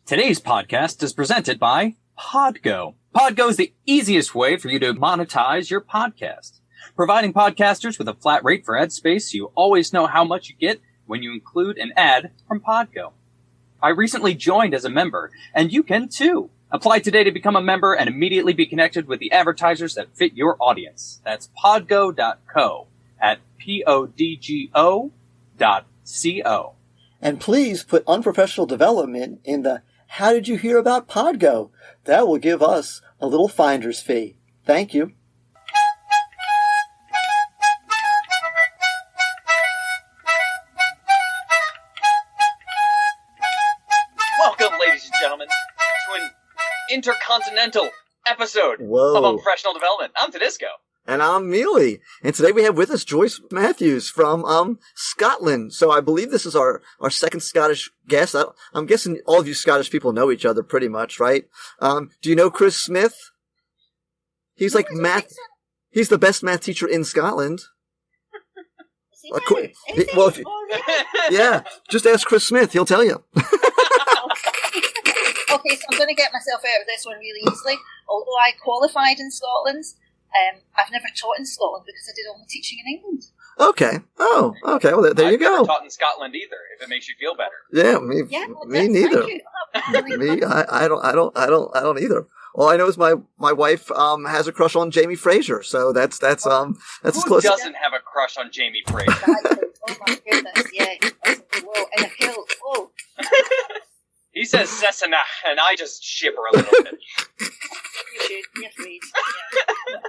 Today's podcast is presented by Podgo. Podgo is the easiest way for you to monetize your podcast, providing podcasters with a flat rate for ad space so you always know how much you get when you include an ad from Podgo. I recently joined as a member, and you can too. Apply today to become a member and immediately be connected with the advertisers that fit your audience. That's podgo.co at podgo.co. And please put unprofessional development in the "How did you hear about Podgo?" That will give us a little finder's fee. Thank you. Welcome, ladies and gentlemen, to an intercontinental episode of Unprofessional Development. I'm Tudisco. And I'm Mealey. And today we have with us Joyce Matthews from Scotland. So I believe this is our second Scottish guest. I'm guessing all of you Scottish people know each other pretty much, right? Do you know Chris Smith? He's like math. He's the best math teacher in Scotland. Yeah, just ask Chris Smith. He'll tell you. Okay, so I'm going to get myself out of this one really easily. Although I qualified in Scotland, I've never taught in Scotland because I did all my teaching in England. Okay. Oh, okay. Well, there you go. I've never taught in Scotland either, if it makes you feel better. Yeah, me neither. Me, I don't either. All I know is my wife has a crush on Jamie Fraser, so that's as close. Who doesn't have a crush on Jamie Fraser? Oh my goodness, yeah. Whoa, and a hill. Oh. He says Cessna, and I just shiver a little bit. You should. You're afraid. Yeah.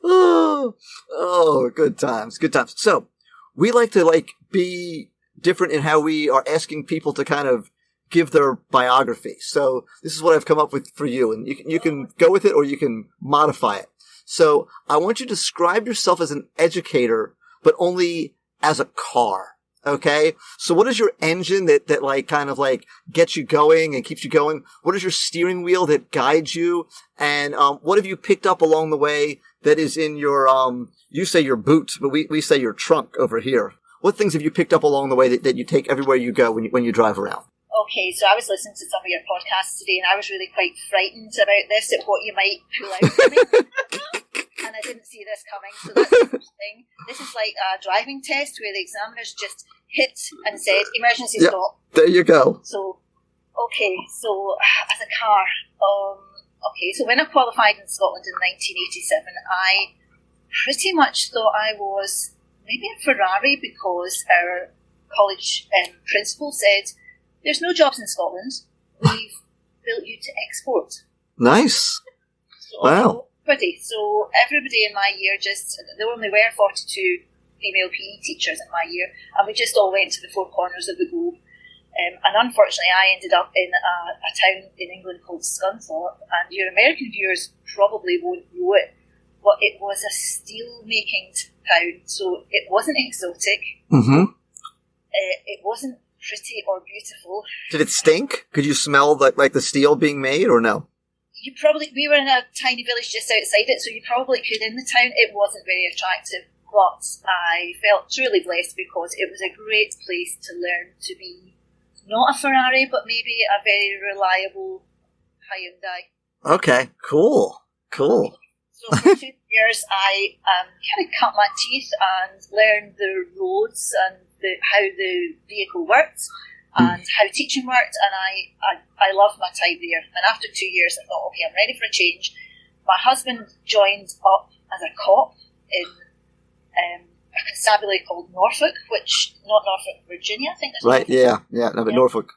Oh, good times. So, we like to be different in how we are asking people to kind of give their biography. So, this is what I've come up with for you, and you can go with it or you can modify it. So, I want you to describe yourself as an educator, but only as a car. Okay? So what is your engine that kind of gets you going and keeps you going? What is your steering wheel that guides you? And, what have you picked up along the way that is in your, you say your boot, but we say your trunk over here. What things have you picked up along the way that you take everywhere you go when you drive around? Okay, so I was listening to some of your podcasts today and I was really quite frightened about this, at what you might pull out for me. And I didn't see this coming, so that's the first thing. This is like a driving test where the examiners just hit and said, emergency stop. There you go. So, okay, so as a car, so when I qualified in Scotland in 1987, I pretty much thought I was maybe a Ferrari because our college principal said, there's no jobs in Scotland, we've built you to export. Nice. Wow. So everybody in my year there only were 42 female PE teachers in my year, and we just all went to the four corners of the globe. And unfortunately, I ended up in a town in England called Scunthorpe, and your American viewers probably won't know it, but it was a steel-making town, so it wasn't exotic. Mm-hmm. It wasn't pretty or beautiful. Did it stink? Could you smell the steel being made, or no? We were in a tiny village just outside it, so you probably could. In the town, it wasn't very attractive, but I felt truly blessed because it was a great place to learn to be not a Ferrari, but maybe a very reliable Hyundai. Okay, cool. So for 2 years, I kind of cut my teeth and learned the roads and how the vehicle worked and how teaching worked, and I loved my time there. And after 2 years, I thought, okay, I'm ready for a change. My husband joined up as a cop in a constabulary called Norfolk, not Norfolk, Virginia, I think. Right, but Norfolk.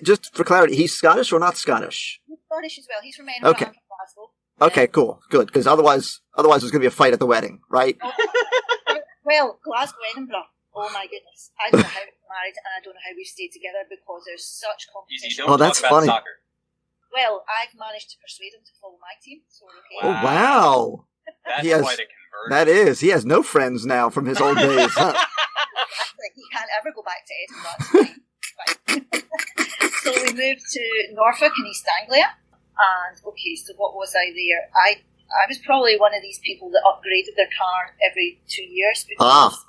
Just for clarity, he's Scottish or not Scottish? He's Scottish as well. He's from Edinburgh, okay. I'm from Glasgow. Okay, cool, good, because otherwise there's going to be a fight at the wedding, right? Well, Glasgow, Edinburgh. Oh my goodness! I don't know how we're married, and I don't know how we stayed together because there's such competition. That's funny. Soccer. Well, I've managed to persuade him to follow my team, so we're okay. Oh wow! That's quite a conversion. That is. He has no friends now from his old days. Huh? He can't ever go back to Edinburgh. It's fine. So we moved to Norfolk in East Anglia, and okay, so what was I there? I was probably one of these people that upgraded their car every 2 years because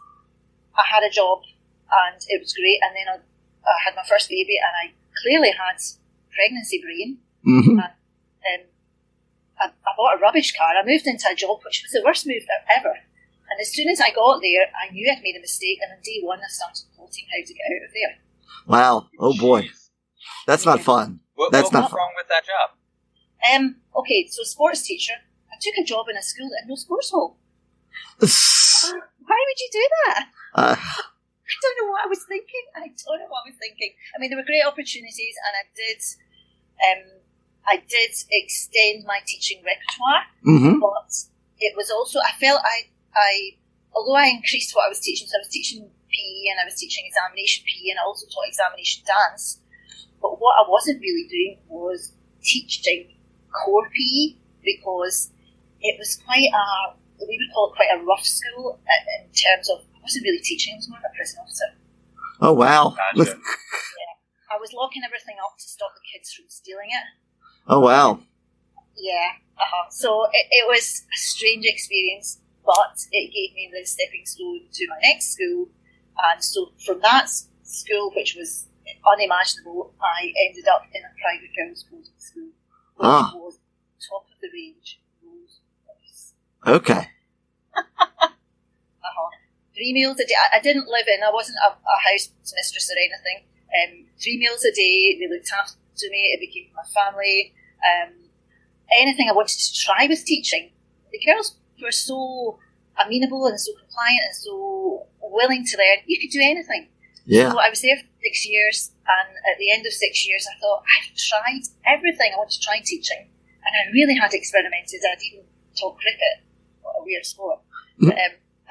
I had a job and it was great, and then I had my first baby and I clearly had pregnancy brain. Mm-hmm. And I bought a rubbish car. I moved into a job which was the worst move ever. And as soon as I got there, I knew I'd made a mistake. And on day one, I started plotting how to get out of there. Wow. Oh, boy. That's not fun. That's not what's wrong with that job? Okay, so sports teacher. I took a job in a school that had no sports hall. Why would you do that? I don't know what I was thinking. I mean, there were great opportunities, and I did extend my teaching repertoire, but it was also, I felt although I increased what I was teaching, so I was teaching PE and I was teaching examination PE, and I also taught examination dance, but what I wasn't really doing was teaching core PE, because it was we would call it quite a rough school in terms of, I wasn't really teaching, I was more of a prison officer. Oh, wow. Gotcha. Yeah. I was locking everything up to stop the kids from stealing it. Oh, wow. Yeah. So it was a strange experience, but it gave me the stepping stone to my next school. And so from that school, which was unimaginable, I ended up in a private girls' boarding school, which was top of the range. Okay. 3 meals a day. I didn't live in, I wasn't a house mistress or anything. 3 meals a day, they looked after me, it became my family. Anything I wanted to try with teaching, the girls were so amenable and so compliant and so willing to learn. You could do anything. Yeah. So I was there for 6 years, and at the end of 6 years, I thought, I've tried everything I wanted to try teaching, and I really had experimented. I'd even taught cricket. What a weird sport. But,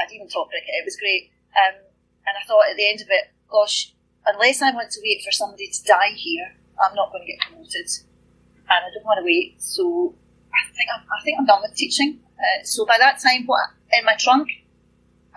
I'd even taught cricket. It was great. And I thought at the end of it, gosh, unless I want to wait for somebody to die here, I'm not going to get promoted. And I don't want to wait. So I think I'm done with teaching. So by that time, in my trunk,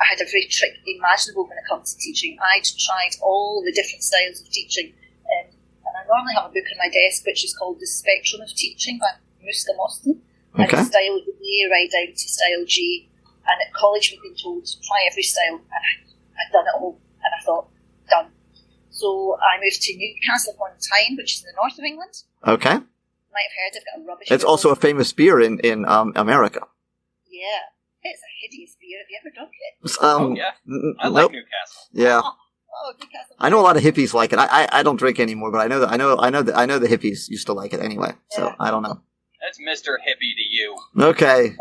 I had every trick imaginable when it comes to teaching. I'd tried all the different styles of teaching. And I normally have a book on my desk which is called The Spectrum of Teaching by Muska Moston. And Okay. style A right down to style G. And at college we've been told to try every style, and I'd done it all, and I thought, done. So I moved to Newcastle upon Tyne, which is in the north of England. Okay. You might have heard, I've got a rubbish. It's also a famous beer in America. Yeah, it's a hideous beer. Have you ever drunk it? Oh, yeah. I like Newcastle. Yeah. Oh, Newcastle. I know a lot of hippies like it. I don't drink anymore, but I know the hippies used to like it anyway. So Yeah. I don't know. That's Mr. Hippie to you. Okay.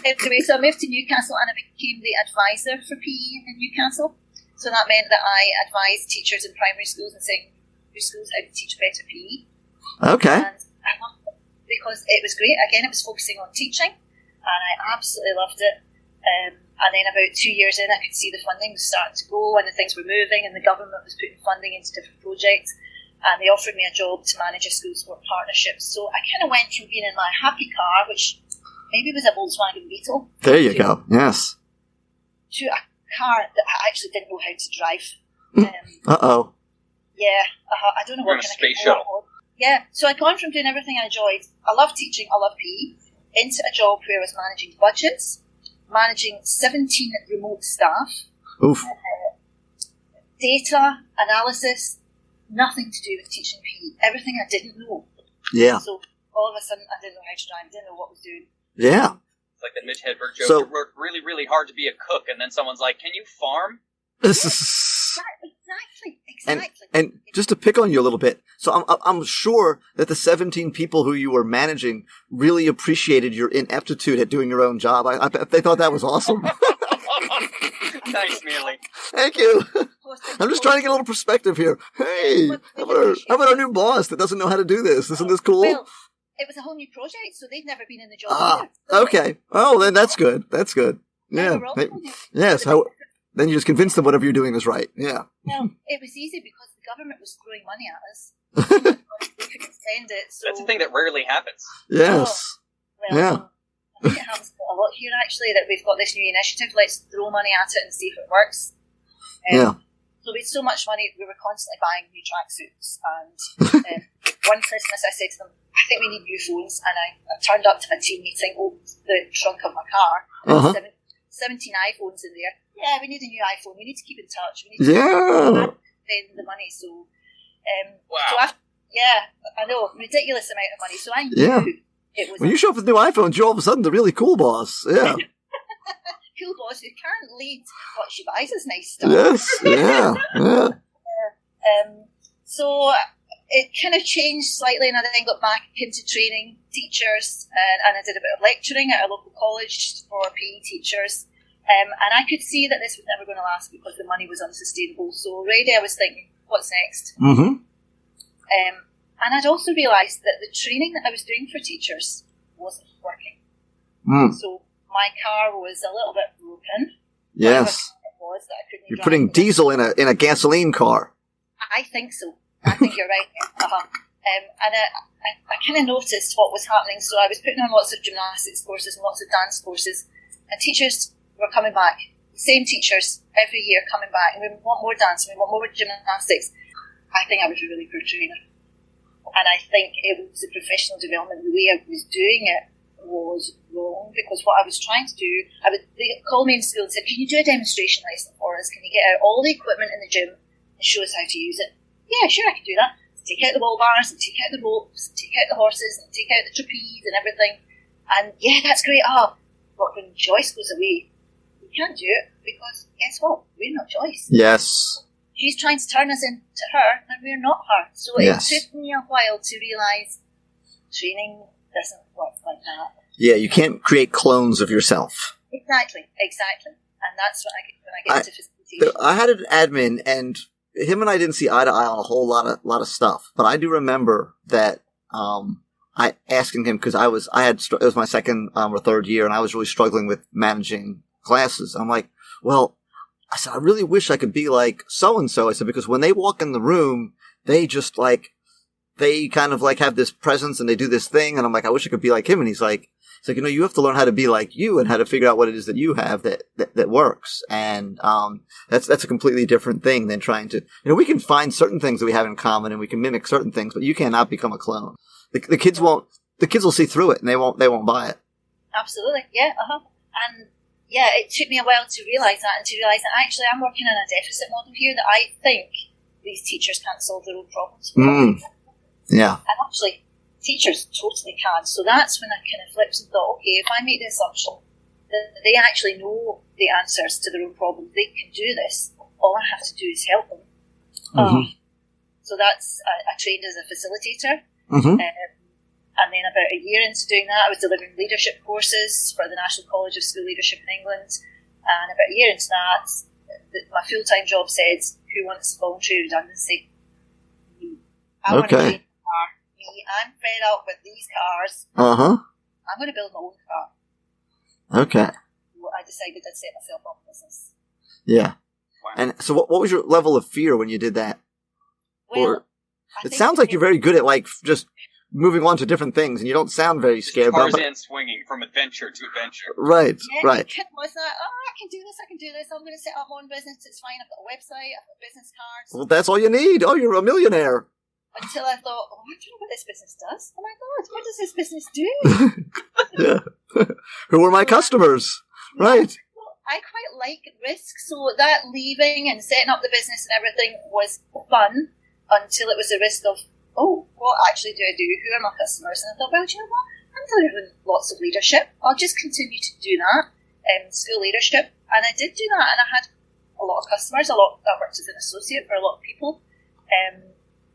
Anyway, so I moved to Newcastle and I became the advisor for PE in Newcastle. So that meant that I advised teachers in primary schools and secondary schools how to teach better PE. Okay. And I loved it because it was great. Again, it was focusing on teaching, and I absolutely loved it. And then about 2 years in, I could see the funding was starting to go, and the things were moving, and the government was putting funding into different projects. And they offered me a job to manage a school sport partnership. So I kind of went from being in my happy car, which maybe was a Volkswagen Beetle. There you go. Yes. To a car that I actually didn't know how to drive. Uh-oh. Yeah, I don't know You're what in a kind space of car shuttle. it was. Yeah, so I'd gone from doing everything I enjoyed. I love teaching, I love PE, into a job where I was managing budgets, managing 17 remote staff, Oof. data, analysis, nothing to do with teaching PE. Everything I didn't know. Yeah. So all of a sudden, I didn't know how to drive, I didn't know what I was doing. Yeah. It's like that Mitch Hedberg joke. So- You work really, really hard to be a cook, and then someone's like, "Can you farm?" Exactly. And just to pick on you a little bit, so I'm sure that the 17 people who you were managing really appreciated your ineptitude at doing your own job. I bet they thought that was awesome. Nice, Mealey. Thank you. I'm just trying to get a little perspective here. Hey, how about our new boss that doesn't know how to do this? Isn't this cool? Well, it was a whole new project, so they'd never been in the job either. Okay. Oh, then that's good. That's good. Yeah. Yes. Then you just convince them whatever you're doing is right. Yeah. No, it was easy because the government was throwing money at us. We couldn't spend it. So, That's a thing that rarely happens. Yes. well, Yeah. I think it happens a lot here, actually, that we've got this new initiative. Let's throw money at it and see if it works. Yeah. So we had so much money, we were constantly buying new tracksuits. And one Christmas I said to them, I think we need new phones. And I turned up to a team meeting, opened the trunk of my car, and there were 17 iPhones in there. Yeah, we need a new iPhone. We need to keep in touch. We need to spend the money. So, Wow, Yeah, I know, ridiculous amount of money. So I knew it was. When you show up with new iPhones, you're all of a sudden the really cool boss. Yeah. Cool boss who can't lead what she buys is nice stuff. Yes, yeah. So it kind of changed slightly, and I then got back into training teachers, and I did a bit of lecturing at a local college for PE teachers. And I could see that this was never going to last because the money was unsustainable. So already I was thinking, what's next? Mm-hmm. And I'd also realised that the training that I was doing for teachers wasn't working. Mm. So my car was a little bit broken. Yes. It was that I couldn't You're drive putting it. diesel in a gasoline car. I think so. I think you're right. And I kind of noticed what was happening. So I was putting on lots of gymnastics courses and lots of dance courses, and teachers were coming back. The same teachers every year coming back, and we want more dance, and we want more gymnastics. I think I was a really good trainer, and I think it was the professional development. The way I was doing it was wrong, because what I was trying to do, they called me in school and said, "Can you do a demonstration lesson for us? Can you get out all the equipment in the gym and show us how to use it?" Yeah, sure, I can do that. Take out the wall bars, and take out the ropes, and take out the horses, and take out the trapeze and everything. And yeah, that's great. But when Joyce goes away, we can't do it, because guess what? We're not Joyce. Yes. She's trying to turn us into her, and we're not her. So Yes. it took me a while to realise training doesn't work like that. Yeah, you can't create clones of yourself. Exactly. And that's when I get into facilitation. I had an admin, and him and I didn't see eye to eye on a whole lot of stuff. But I do remember that I asking him, because it was my second or third year, and I was really struggling with managing classes. I'm like, well, I said, I really wish I could be like so and so. I said, because when they walk in the room, they just they kind of have this presence and they do this thing, and I'm like, I wish I could be like him. And he's like, you have to learn how to be like you and how to figure out what it is that you have that works. And that's a completely different thing than trying to, we can find certain things that we have in common and we can mimic certain things, but you cannot become a clone. The kids will see through it, and they won't buy it. Absolutely, yeah, And yeah, it took me a while to realise that, and to realise that actually I'm working in a deficit model here, that I think these teachers can't solve their own problems. Yeah. And actually, teachers totally can. So that's when I kind of flipped and thought, okay, if I make the assumption that they actually know the answers to their own problems, they can do this, all I have to do is help them. So that's, I trained as a facilitator. Mm-hmm. And then about a year into doing that, I was delivering leadership courses for the National College of School Leadership in England. And about a year into that, my full-time job said, who wants voluntary redundancy? Me. I want to change a car. Me. I'm fed up with these cars. I'm going to build my own car. Okay. So I decided I'd set myself up in business. Yeah. Wow. And so what was your level of fear when you did that? Well, it sounds like you're very good at just moving on to different things, and you don't sound very scared. Tarzan swinging from adventure to adventure. Right, yeah, right. It was like, I can do this, I'm going to set up my own business, it's fine, I've got a website, I've got business cards. Well, that's all you need. Oh, you're a millionaire. Until I thought, I don't know what this business does. Oh my God, what does this business do? Yeah. Who are my customers? Right. Well, I quite like risk, so that leaving and setting up the business and everything was fun, until it was a risk of, what actually do I do? Who are my customers? And I thought, well, do you know what? I'm delivering lots of leadership. I'll just continue to do that, school leadership. And I did do that, and I had a lot of customers. I worked as an associate for a lot of people.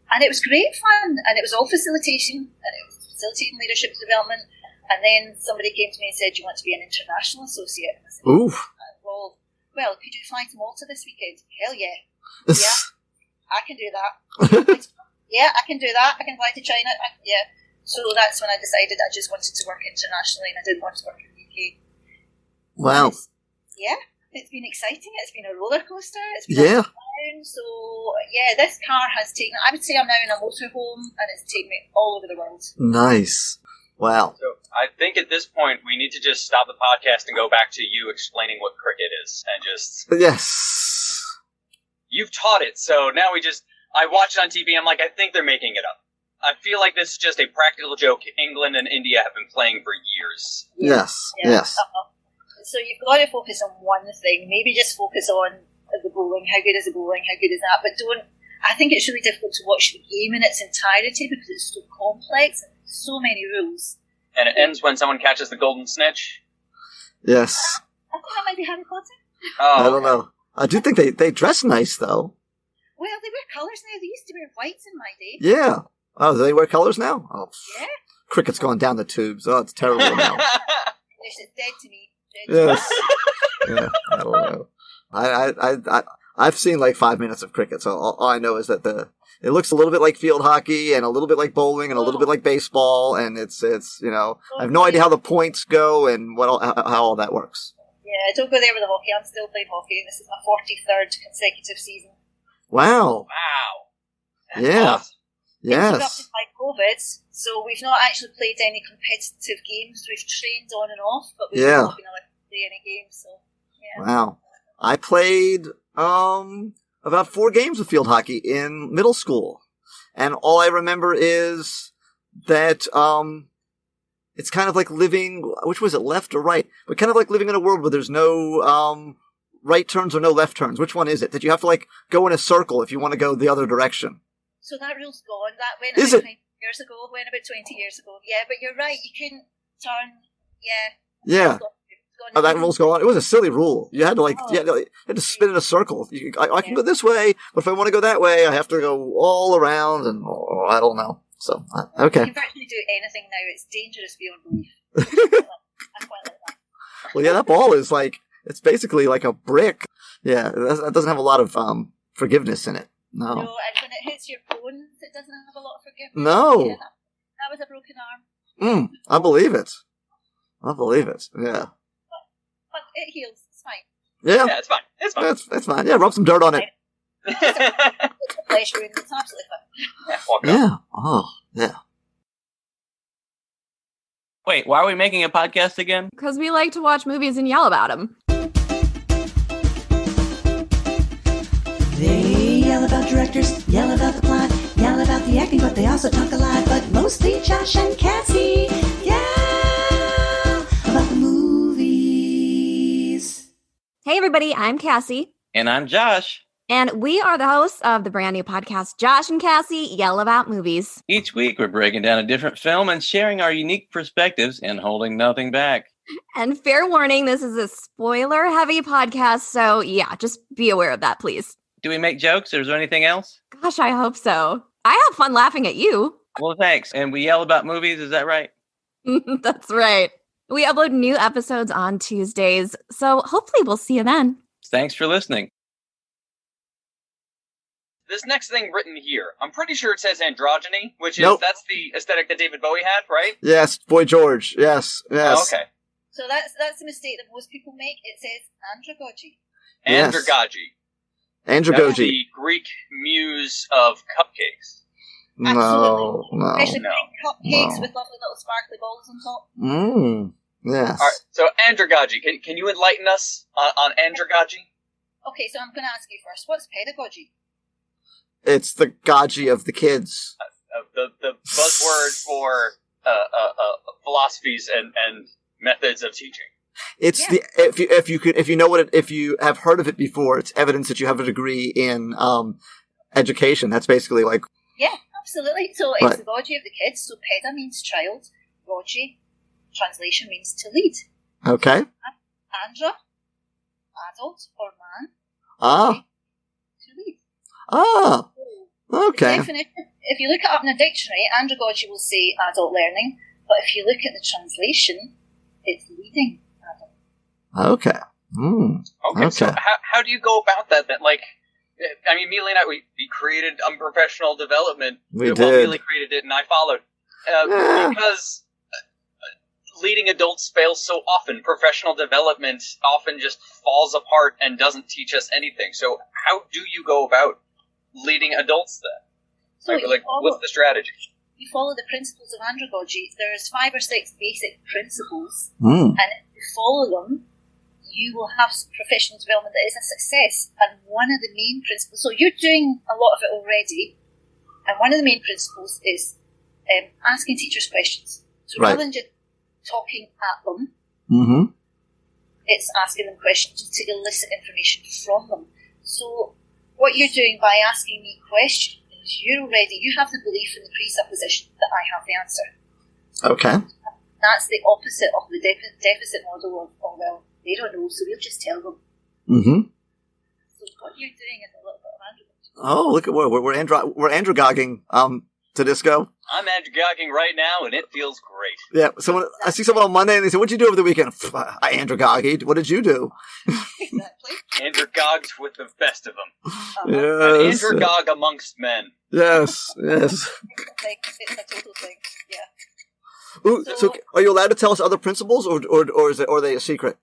And it was great fun, and it was all facilitation, and it was facilitating leadership development. And then somebody came to me and said, do you want to be an international associate? And I said, oof. Well, could you fly to Malta this weekend? Hell yeah. Yeah, I can do that. Yeah, I can do that. I can fly to China. Yeah. So that's when I decided I just wanted to work internationally, and I didn't want to work in the UK. Wow. It's been exciting. It's been a roller coaster. It's been up and down. So, yeah, this car has taken, I would say I'm now in a motorhome, and it's taken me all over the world. Nice. Wow. So I think at this point we need to just stop the podcast and go back to you explaining what cricket is, and just... Yes. You've taught it, so now I watch it on TV, I'm like, I think they're making it up. I feel like this is just a practical joke England and India have been playing for years. Yes. So you've got to focus on one thing. Maybe just focus on the bowling. How good is the bowling? How good is that? But don't... I think it's really difficult to watch the game in its entirety because it's so complex and so many rules. And it ends when someone catches the golden snitch. Yes. I think that might be Harry Potter. Oh, I don't know. I do think they dress nice, though. Well, they wear colours now. They used to wear whites in my day. Yeah. Oh, do they wear colors now? Oh, Yeah. Cricket's going down the tubes. Oh, it's terrible now. It's dead to me. Dead to Yes. Yeah, I don't know. I've seen like 5 minutes of cricket, so all I know is that it looks a little bit like field hockey and a little bit like bowling and a little bit like baseball, and it's I have no idea how the points go and how all that works. Yeah, don't go there with the hockey. I'm still playing hockey. This is my 43rd consecutive season. Wow. That's Yeah. awesome. Yes. Interrupted by COVID, so we've not actually played any competitive games. We've trained on and off, but we've not been allowed to play any games. So, yeah. Wow. I played about 4 games of field hockey in middle school, and all I remember is that it's kind of like living. Which was it, left or right? But kind of like living in a world where there's no right turns or no left turns. Which one is it? That you have to like go in a circle if you want to go the other direction. So that rule's gone. That went Is about it? 20 years ago. Went about 20 years ago. Yeah, but you're right. You couldn't turn. Yeah. Yeah. It's gone. Oh, that rule's gone. It was a silly rule. You had to you had to spin in a circle. I can go this way, but if I want to go that way, I have to go all around, and I don't know. So okay. You can virtually do anything now. It's dangerous beyond belief. I quite like that. Well, yeah, that ball is it's basically like a brick. Yeah, it doesn't have a lot of forgiveness in it. No, and when it hits your bones, it doesn't have a lot of forgiveness. No. Yeah, that was a broken arm. I believe it. Yeah. But it heals. It's fine. Yeah, Yeah, it's fine. It's fine. that's fine. Yeah, rub some dirt on it. It's a pleasure, and it's absolutely fine. Walk up. Yeah. Oh, yeah. Wait, why are we making a podcast again? Because we like to watch movies and yell about them. They yell about directors, yell about the plot, yell about the acting, but they also talk a lot. But mostly Josh and Cassie yell about the movies. Hey, everybody, I'm Cassie. And I'm Josh. And we are the hosts of the brand new podcast, Josh and Cassie Yell About Movies. Each week, we're breaking down a different film and sharing our unique perspectives and holding nothing back. And fair warning, this is a spoiler-heavy podcast, so yeah, just be aware of that, please. Do we make jokes, or is there anything else? Gosh, I hope so. I have fun laughing at you. Well, thanks. And we yell about movies, is that right? That's right. We upload new episodes on Tuesdays, so hopefully we'll see you then. Thanks for listening. This next thing written here, I'm pretty sure it says androgyny, which is, Nope. that's the aesthetic that David Bowie had, right? Yes, Boy George. Yes. Oh, okay. So that's a mistake that most people make. It says andragogy. Yes. Andragogy. That's Andragogy. the Greek muse of cupcakes. No. Especially No. big cupcakes No. with lovely little sparkly balls on top. Yes. All right, so andragogy. Can you enlighten us on andragogy? Okay, so I'm going to ask you first. What's pedagogy? It's the Gaji of the kids. The buzzword for philosophies and methods of teaching. It's Yeah. if you have heard of it before, it's evidence that you have a degree in education. That's basically like Yeah, absolutely. So it's Right. the gogy of the kids. So peda means child. Gogy, translation, means to lead. okay. Andra, adult or man, Ah. to lead. Ah. The Okay. definition, if you look it up in a dictionary, andragogy will say adult learning, but if you look at the translation, it's leading adult. Okay. Okay, so Okay. how do you go about that then? Like, I mean, Mealey and I, we created unprofessional development. We Well, did. Mealey created it and I followed. Yeah. Because leading adults fails so often. Professional development often just falls apart and doesn't teach us anything. So how do you go about leading adults then? So Like, what's the strategy? you follow the principles of andragogy. There's 5 or 6 basic principles, Mm. and if you follow them, you will have professional development that is a success. And one of the main principles, so you're doing a lot of it already, and one of the main principles is asking teachers questions. So Right. rather than just talking at them, Mm-hmm. it's asking them questions to elicit information from them. So what you're doing by asking me questions, you have the belief in the presupposition that I have the answer. Okay. That's the opposite of the deficit model of, oh, well, they don't know, so we'll just tell them. Mm-hmm. So what you're doing is a little bit of andragogy. Oh, look at we're andragogging Tudisco. I'm andragogging right now, and it feels great. Yeah. I see someone on Monday, and they say, "What'd you do over the weekend?" I andragogied. What did you do? Exactly. Andragogged with the best of them. Yes. An andragog amongst men. Yes. It's a total thing. Yeah. Ooh, so are you allowed to tell us other principles, or are they a secret?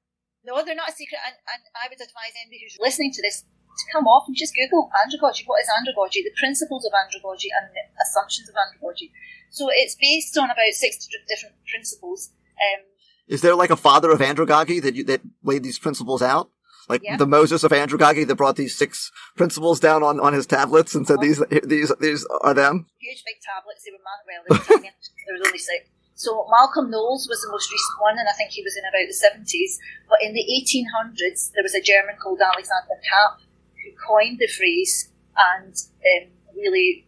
No, they're not a secret, and I would advise anybody who's listening to this to come off and just Google andragogy. What is andragogy? The principles of andragogy and the assumptions of andragogy. So it's based on about 6 different principles. Is there like a father of andragogy that laid these principles out? Like the Moses of andragogy that brought these 6 principles down on his tablets and said these are them? Huge big tablets. They were they were tiny. There was only 6. So Malcolm Knowles was the most recent one, and I think he was in about the 70s. But in the 1800s, there was a German called Alexander Kapp who coined the phrase and really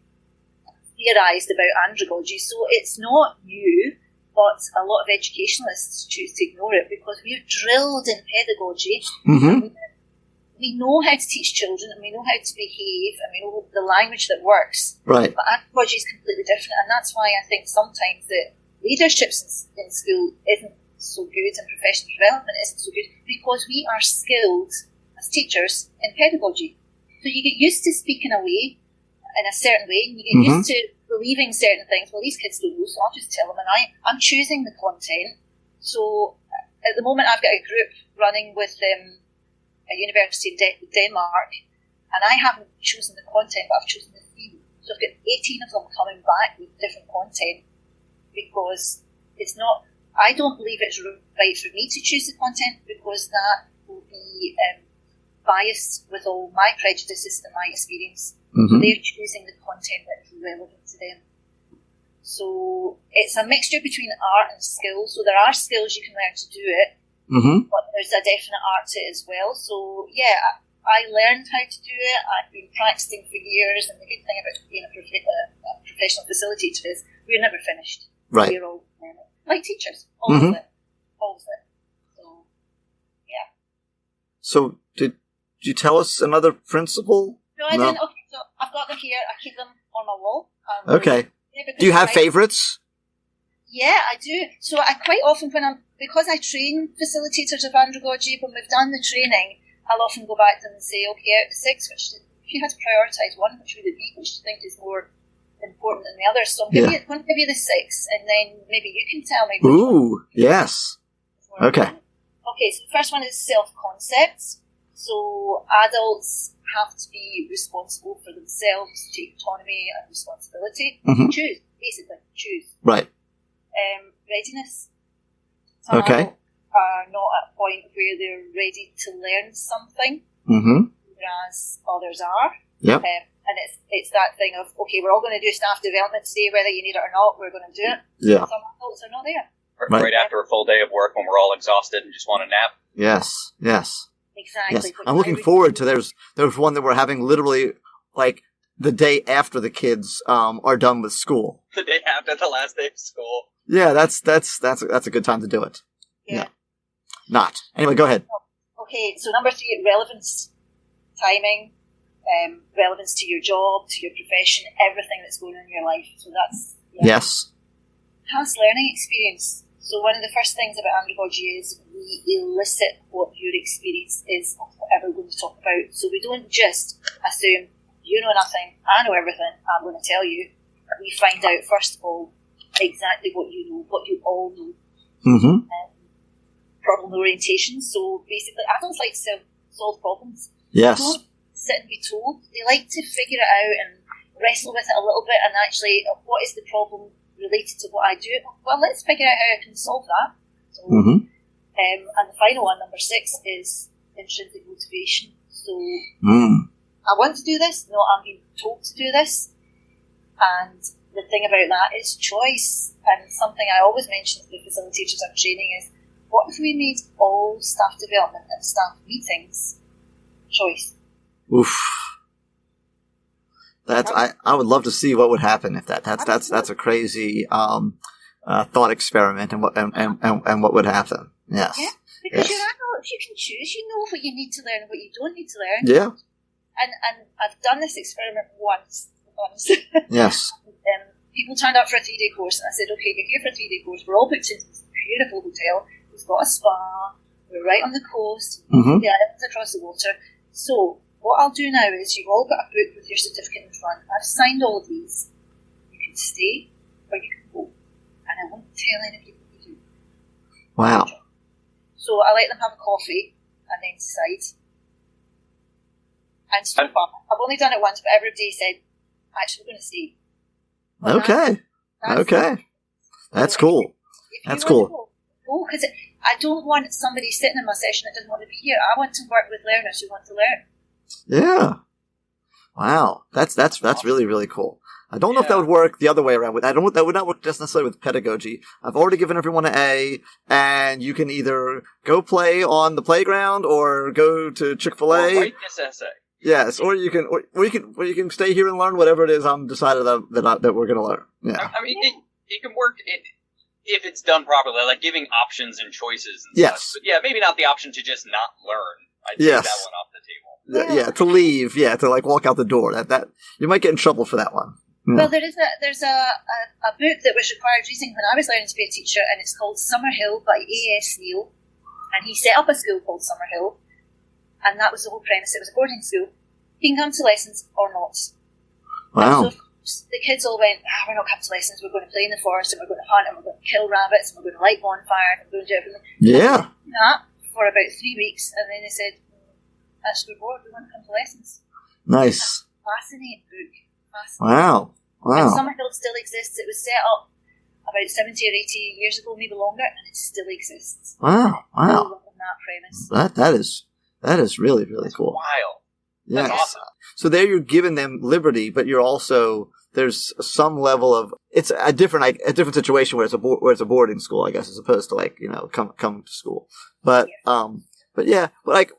theorised about andragogy. So it's not new, but a lot of educationalists choose to ignore it because we're drilled in pedagogy. Mm-hmm. We know how to teach children, and we know how to behave, and we know the language that works. Right. But andragogy is completely different, and that's why I think sometimes that leadership in school isn't so good and professional development isn't so good because we are skilled as teachers in pedagogy. So you get used to speaking away in a certain way, and you get used to believing certain things. Well, these kids don't know, so I'll just tell them, and I'm choosing the content. So at the moment I've got a group running with a university in Denmark, and I haven't chosen the content, but I've chosen the theme. So I've got 18 of them coming back with different content, because I don't believe it's right for me to choose the content, because that will be biased with all my prejudices and my experience. Mm-hmm. They're choosing the content that is relevant to them. So it's a mixture between art and skill. So there are skills you can learn to do it, but there's a definite art to it as well. So yeah, I learned how to do it. I've been practicing for years, and the good thing about being a professional facilitator is we're never finished. Right. We're all learning. Like teachers. Always it. So, yeah. So, did you tell us another principle? No, I didn't. Okay, so I've got them here. I keep them on my wall. Okay. Do you have favorites? Yeah, I do. So I quite often, because I train facilitators of andragogy, when we've done the training, I'll often go back to them and say, okay, out of the 6, if you had to prioritise one, which would it be? Which do you think is more important than the others? So I'm going to give you the 6, and then maybe you can tell me. Ooh, yes. Okay. Okay, so the first one is self-concepts. So adults have to be responsible for themselves, take autonomy and responsibility. Choose, basically, choose. Right. Readiness. Some adults are not at a point where they're ready to learn something, whereas others are. Yep. And it's that thing of, okay, we're all going to do staff development today, whether you need it or not, we're going to do it. Yeah. Some adults are not there. Right after a full day of work when we're all exhausted and just want a nap. Yes. Exactly. Yes. I'm looking forward to there's one that we're having literally like the day after the kids are done with school. The day after the last day of school. Yeah, that's a good time to do it. Yeah. Not. Anyway, go ahead. Okay, so number 3, relevance, timing, relevance to your job, to your profession, everything that's going on in your life. So that's Yes. Past learning experience. So one of the first things about andragogy is we elicit what your experience is of whatever we're going to talk about. So we don't just assume you know nothing, I know everything, I'm going to tell you. We find out first of all exactly what you know, what you all know. Problem orientation. So basically, adults like to solve problems. Yes. They don't sit and be told. They like to figure it out and wrestle with it a little bit and actually, what is the problem related to what I do? Well, let's figure out how I can solve that. So, and the final one, number 6, is intrinsic motivation. So, I want to do this. No, I'm being told to do this. And the thing about that is choice. And something I always mention to the facilitators I'm training is, what if we made all staff development and staff meetings choice? Oof. I would love to see what would happen if that's a crazy thought experiment and what would happen. Yes. Yeah, because you're adults, you can choose. You know what you need to learn and what you don't need to learn. Yeah. And I've done this experiment once. Yes. People turned up for a 3-day course, and I said, okay, you're here for a 3-day course. We're all booked into this beautiful hotel. We've got a spa. We're right on the coast. Mm-hmm. The island's across the water. So what I'll do now is you've all got a book with your certificate in front. I've signed all of these. You can stay or you can go. And I won't tell any people what you do. Wow. So I let them have a coffee and then decide. And so far, I've only done it once, but everybody said, actually, we're going to stay. Okay. That's cool. That's cool. Go, because I don't want somebody sitting in my session that doesn't want to be here. I want to work with learners who want to learn. Yeah. Wow. That's really, really cool. I don't know if that would work the other way around. That would not work just necessarily with pedagogy. I've already given everyone an A, and you can either go play on the playground or go to Chick-fil-A. Or write this essay. Yes, or you can stay here and learn whatever it is I'm decided that we're going to learn. Yeah. I mean, it can work if it's done properly, like giving options and choices and yes. stuff. But yeah, maybe not the option to just not learn. I take that one off the table. Yeah, to leave. Yeah, to like walk out the door. That you might get in trouble for that one. Yeah. Well, there's a book that was required reading when I was learning to be a teacher, and it's called Summerhill by A.S. Neil, and he set up a school called Summerhill. And that was the whole premise. It was a boarding school. You can come to lessons or not. Wow. So the kids all went, we're not coming to lessons. We're going to play in the forest, and we're going to hunt, and we're going to kill rabbits, and we're going to light bonfires, and we're going to do everything. Yeah. That for about 3 weeks, and then they said, actually, we're bored. We want to come to lessons. Nice. Fascinating book. Wow. And Summerhill still exists. It was set up about 70 or 80 years ago, maybe longer, and it still exists. Wow. I love that premise. That is really, really cool. Wild. Yeah. That's awesome. So there you're giving them liberty, but you're also, there's some level of, it's a different situation where it's a boarding school, I guess, as opposed to like, come to school. But like,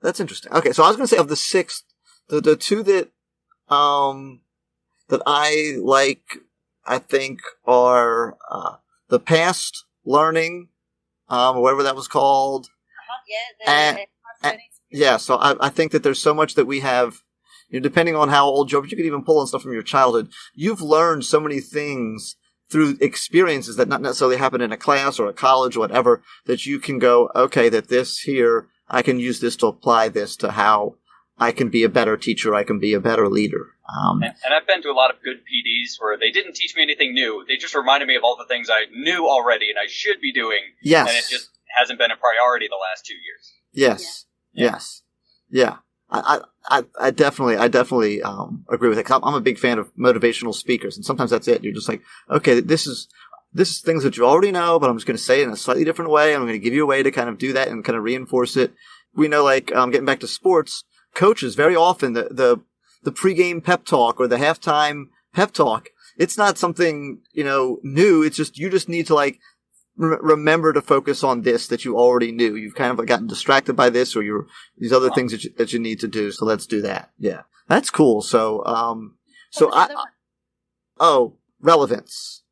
that's interesting. Okay. So I was going to say of the 6, the 2 that I like, I think are, the past learning, whatever that was called. So I think that there's so much that we have, depending on how old you are, but you could even pull on stuff from your childhood. You've learned so many things through experiences that not necessarily happen in a class or a college or whatever, that you can go, okay, that this here, I can use this to apply this to how I can be a better teacher, I can be a better leader. And I've been to a lot of good PDs where they didn't teach me anything new. They just reminded me of all the things I knew already and I should be doing. Yes. And it just hasn't been a priority the last 2 years. Yes. Yeah. Yes. Yeah. I definitely agree with it. 'Cause I'm a big fan of motivational speakers, and sometimes that's it. You're just like, okay, this is things that you already know, but I'm just going to say it in a slightly different way. I'm going to give you a way to kind of do that and kind of reinforce it. We know, like, getting back to sports, coaches very often the pregame pep talk or the halftime pep talk, it's not something new. It's just you just need to like remember to focus on this that you already knew. You've kind of gotten distracted by this or these other things that you need to do. So let's do that. Yeah. That's cool. So, relevance.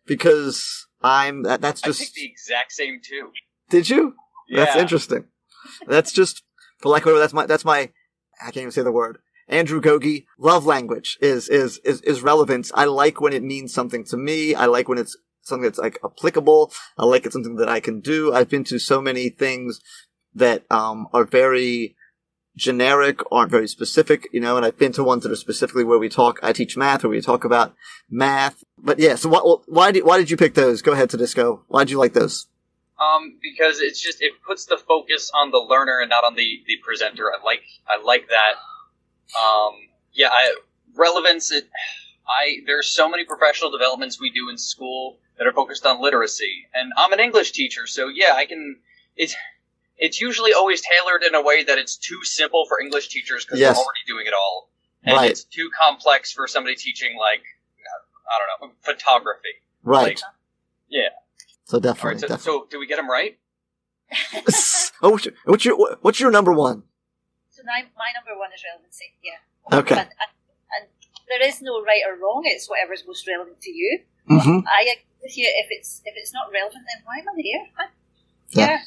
Because that's just. I think the exact same too. Did you? Yeah. That's interesting. That's just, for like, whatever, that's my, I can't even say the word. Andragogy, love language is relevance. I like when it means something to me. I like when it's something that's like applicable. I like it's something that I can do. I've been to so many things that are very generic, aren't very specific, and I've been to ones that are specifically where I teach math, where we talk about math. But yeah, so why did you pick those? Go ahead, Tudisco. Why did you like those? Because it's just, it puts the focus on the learner and not on the presenter. I like that. Relevance, there's so many professional developments we do in school that are focused on literacy. And I'm an English teacher, so yeah, it's usually always tailored in a way that it's too simple for English teachers because Yes. they're already doing it all. And Right. it's too complex for somebody teaching, like, I don't know, photography. Right. Like, yeah. So All definitely. right, so do we get them right? Oh, what's your number one? So my number one is relevancy, yeah. Okay. And there is no right or wrong. It's whatever's most relevant to you. Mm-hmm. I agree with you. If it's not relevant, then why am I here? Huh? Yeah.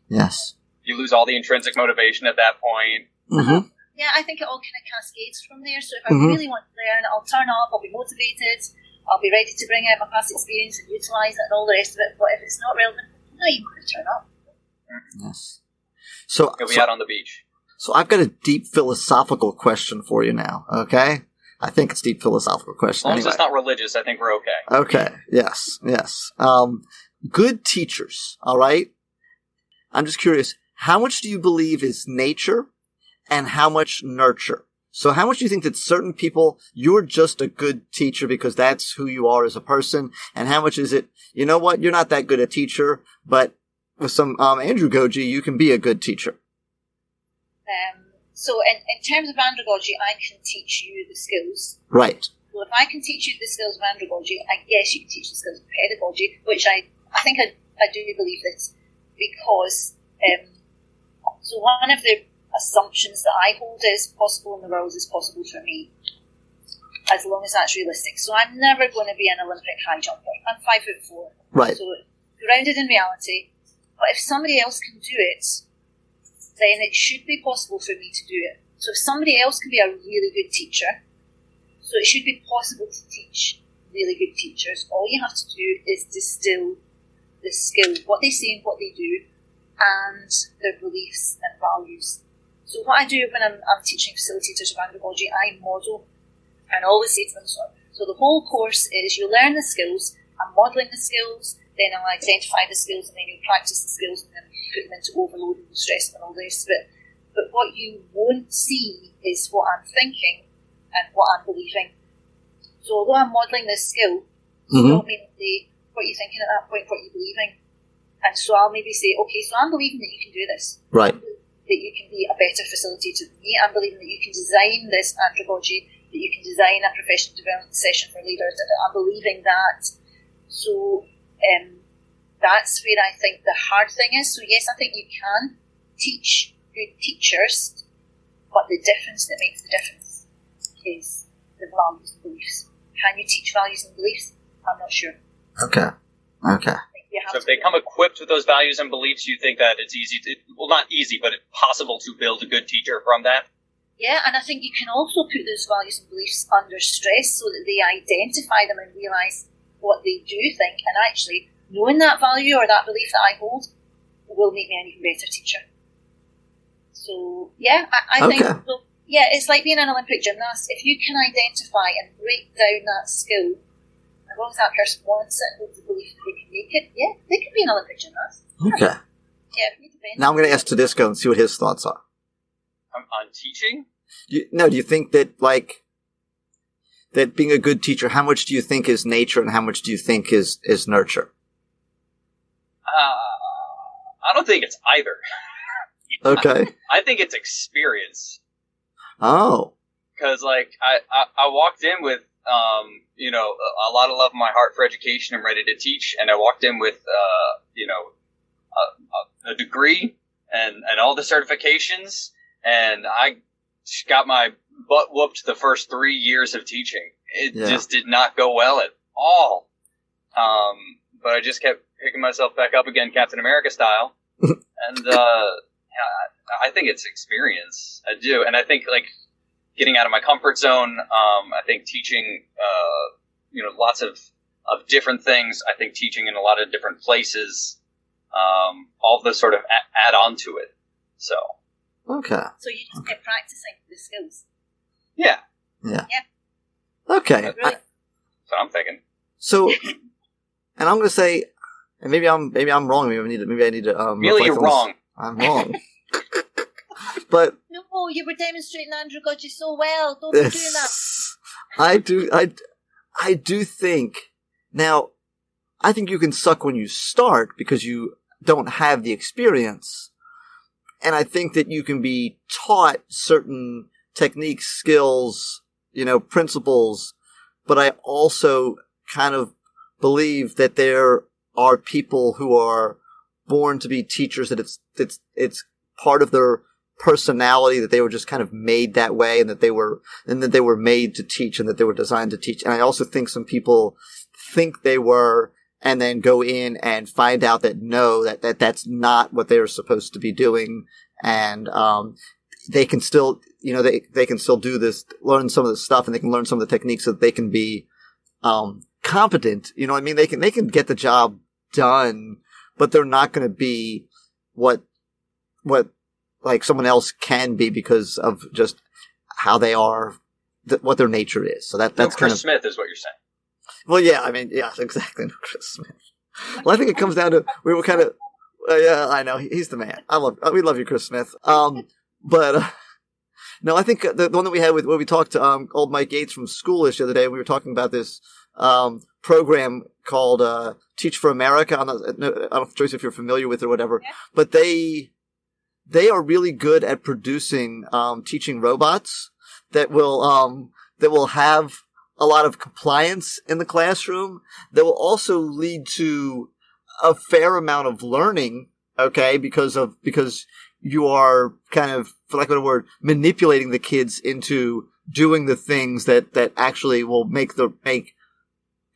Yes. You lose all the intrinsic motivation at that point. Mm-hmm. Yeah, I think it all kind of cascades from there. So if I really want to learn, I'll turn up, I'll be motivated, I'll be ready to bring out my past experience and utilise it and all the rest of it. But if it's not relevant, no, you can't turn up. Yes. So You'll be out on the beach. So I've got a deep philosophical question for you now, okay? I think it's a deep philosophical question. As long as it's not religious, I think we're okay. Okay, yes. Good teachers, all right? I'm just curious, how much do you believe is nature and how much nurture? So how much do you think that certain people, you're just a good teacher because that's who you are as a person, and how much is it, you know what, you're not that good a teacher, but with some Andragogy, you can be a good teacher? So in terms of andragogy, I can teach you the skills. Right. So if I can teach you the skills of andragogy, I guess you can teach the skills of pedagogy, which I think I do believe this, because so one of the assumptions that I hold is possible in the world is possible for me, as long as that's realistic. So I'm never going to be an Olympic high jumper. I'm 5'4". Right. So grounded in reality. But if somebody else can do it, then it should be possible for me to do it. So if somebody else can be a really good teacher, so it should be possible to teach really good teachers. All you have to do is distill the skill, what they say and what they do, and their beliefs and values. So what I do when I'm teaching facilitators of andragogy, I model and always say to them, so the whole course is you learn the skills, I'm modelling the skills, then I'll identify the skills, and then you'll practice the skills, and then put them into overload and stress and all the rest of it. But what you won't see is what I'm thinking and what I'm believing. So although I'm modelling this skill, you don't mean to say what you're thinking at that point, what you're believing. And so I'll maybe say, okay, so I'm believing that you can do this. Right. That you can be a better facilitator than me. I'm believing that you can design this andragogy, that you can design a professional development session for leaders. I'm believing that. So that's where I think the hard thing is. So yes, I think you can teach good teachers, but the difference that makes the difference is the values and beliefs. Can you teach values and beliefs? I'm not sure. Okay. So if they come equipped with those values and beliefs, you think that it's easy to, well, not easy, but it's possible to build a good teacher from that? Yeah, and I think you can also put those values and beliefs under stress so that they identify them and realise what they do think, and actually knowing that value or that belief that I hold will make me an even better teacher. So yeah, I think, well, yeah, it's like being an Olympic gymnast. If you can identify and break down that skill, as long as that person wants it and holds the belief that they can make it, yeah, they can be an Olympic gymnast. Okay. Yeah, it depends. Now I'm going to ask Tudisco and see what his thoughts are. On teaching? Do you think that, like, that being a good teacher, how much do you think is nature and how much do you think is nurture? I don't think it's either. Okay. I think it's experience. Oh. Because, like, I walked in with, a lot of love in my heart for education. I'm ready to teach. And I walked in with, a degree and all the certifications. And I got my butt whooped the first 3 years of teaching. It just did not go well at all. But I just kept picking myself back up again, Captain America style. And, I think it's experience. I do. And I think, like, getting out of my comfort zone, I think teaching, lots of different things. I think teaching in a lot of different places, all of those sort of add on to it. So. Okay. So you just keep practicing the skills. Yeah. Okay. Really? That's what I'm thinking. So, and I'm going to say, and maybe I'm wrong. Maybe I need to. Really, you're wrong. I'm wrong. But no, you were demonstrating andragogy so well. Don't be doing that. I do think. Now, I think you can suck when you start because you don't have the experience. And I think that you can be taught certain techniques, skills, principles. But I also kind of believe that there are people who are born to be teachers, that it's part of their personality, that they were just kind of made that way, and that they were made to teach, and that they were designed to teach. And I also think some people think they were, and then go in and find out that no, that's not what they were supposed to be doing. And, they can still, they can still do this, learn some of the stuff, and they can learn some of the techniques so that they can be, competent. You know what I mean? They can get the job done, but they're not going to be what like someone else can be because of just how they are, what their nature is. So that's Chris kind of Smith is what you're saying. Well, yeah, I mean, yeah, exactly. No, Chris Smith. Well, I think it comes down to we were kind of yeah, I know he's the man. We love you, Chris Smith. But no, I think the one that we had where we talked to old Mike Gates from Schoolish the other day. We were talking about this program called Teach for America. I don't know, Joyce, if you're familiar with it or whatever, yeah. But they are really good at producing teaching robots that will have a lot of compliance in the classroom, that will also lead to a fair amount of learning, okay, because you are kind of, for lack of a word, manipulating the kids into doing the things that actually will make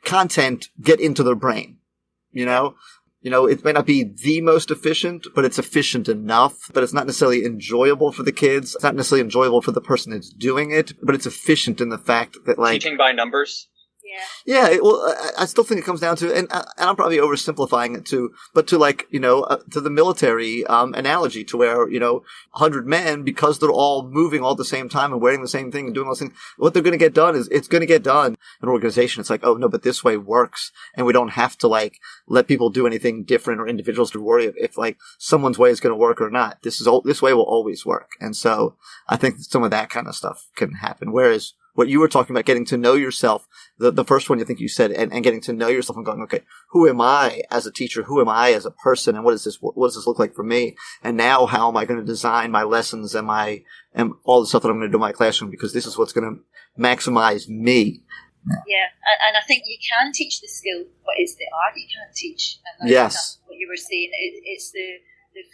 content get into their brain, you know? It may not be the most efficient, but it's efficient enough, but it's not necessarily enjoyable for the kids. It's not necessarily enjoyable for the person that's doing it, but it's efficient in the fact that, like, teaching by numbers. Yeah. Well, I still think it comes down to, and I'm probably oversimplifying it too, but to to the military analogy, to where 100 men, because they're all moving all at the same time and wearing the same thing and doing all those things, what they're going to get done is it's going to get done. An organization, it's like, oh no, but this way works, and we don't have to let people do anything different or individuals to worry if someone's way is going to work or not. This way will always work, and so I think some of that kind of stuff can happen. Whereas what you were talking about, getting to know yourself, the first one I think you said, and getting to know yourself and going, okay, who am I as a teacher? Who am I as a person? And what does this look like for me? And now how am I going to design my lessons and all the stuff that I'm going to do in my classroom? Because this is what's going to maximize me. Yeah, and I think you can teach the skill, but it's the art you can't teach. And that's what you were saying. It's the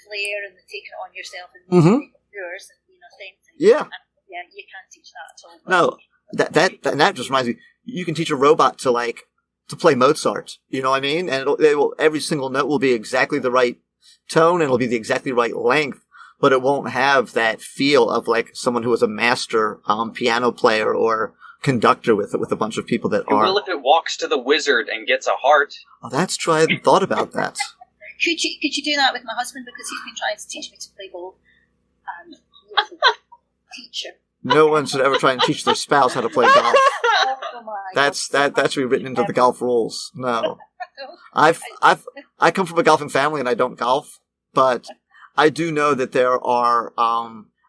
flair and the taking it on yourself and yours and saying things. Yeah. Yeah, you can't teach that at all. No, that just reminds me. You can teach a robot to play Mozart. You know what I mean? And every single note will be exactly the right tone, and it'll be the exactly right length, but it won't have that feel of someone who is a master piano player or conductor with a bunch of people that are. Well, if it walks to the wizard and gets a heart. Oh, that's true. I hadn't thought about that. Could you do that with my husband, because he's been trying to teach me to play ball? Teacher. No one should ever try and teach their spouse how to play golf. That should be written into the golf rules. No, I come from a golfing family and I don't golf, but I do know that there are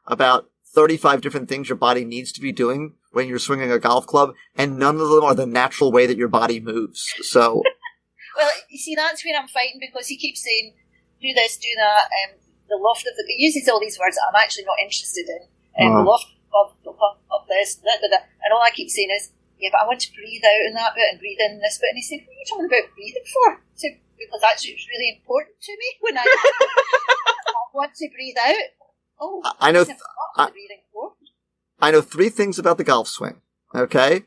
about 35 different things your body needs to be doing when you're swinging a golf club, and none of them are the natural way that your body moves. So, well, you see, that's where I'm fighting, because he keeps saying, "Do this, do that." The loft of he uses all these words that I'm actually not interested in. The loft of this, and all I keep saying is, yeah, but I want to breathe out in that bit and breathe in this bit. And he's saying, what are you talking about breathing for? Because actually it's really important to me when I want to breathe out. Oh, I know. Breathing for. I know 3 things about the golf swing. Okay,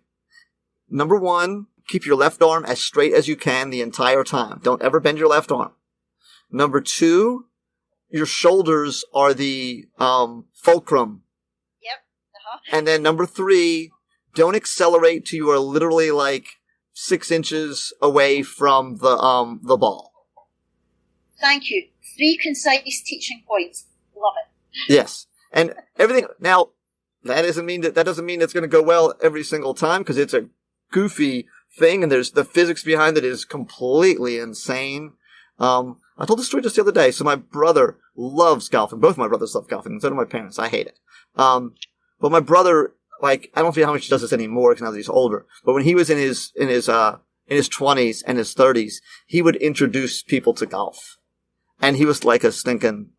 number 1, keep your left arm as straight as you can the entire time. Don't ever bend your left arm. Number 2, your shoulders are the fulcrum. And then number 3, don't accelerate till you are literally 6 inches away from the ball. Thank you. 3 concise teaching points. Love it. Yes. And everything. Now, that doesn't mean it's going to go well every single time, because it's a goofy thing, and there's the physics behind it is completely insane. I told this story just the other day. So my brother loves golfing. Both my brothers love golfing. So do my parents. I hate it. But my brother, I don't feel how much he does this anymore, because now that he's older. But when he was in his 20s and his 30s, he would introduce people to golf, and he was like a stinking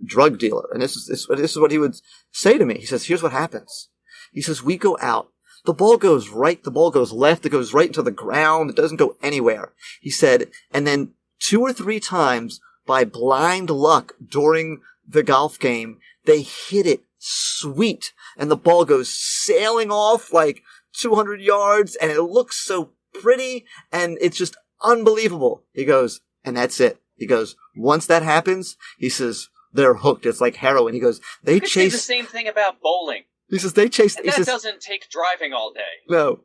drug dealer. And this is what he would say to me. He says, "Here's what happens." He says, "We go out. The ball goes right. The ball goes left. It goes right into the ground. It doesn't go anywhere." He said, and then 2 or 3 times by blind luck during the golf game, they hit it sweet, and the ball goes sailing off like 200 yards, and it looks so pretty, and it's just unbelievable. He goes, and that's it. He goes, once that happens, he says, they're hooked. It's like heroin. He goes, they chase the same thing about bowling. He says they chase. And that doesn't take driving all day. No,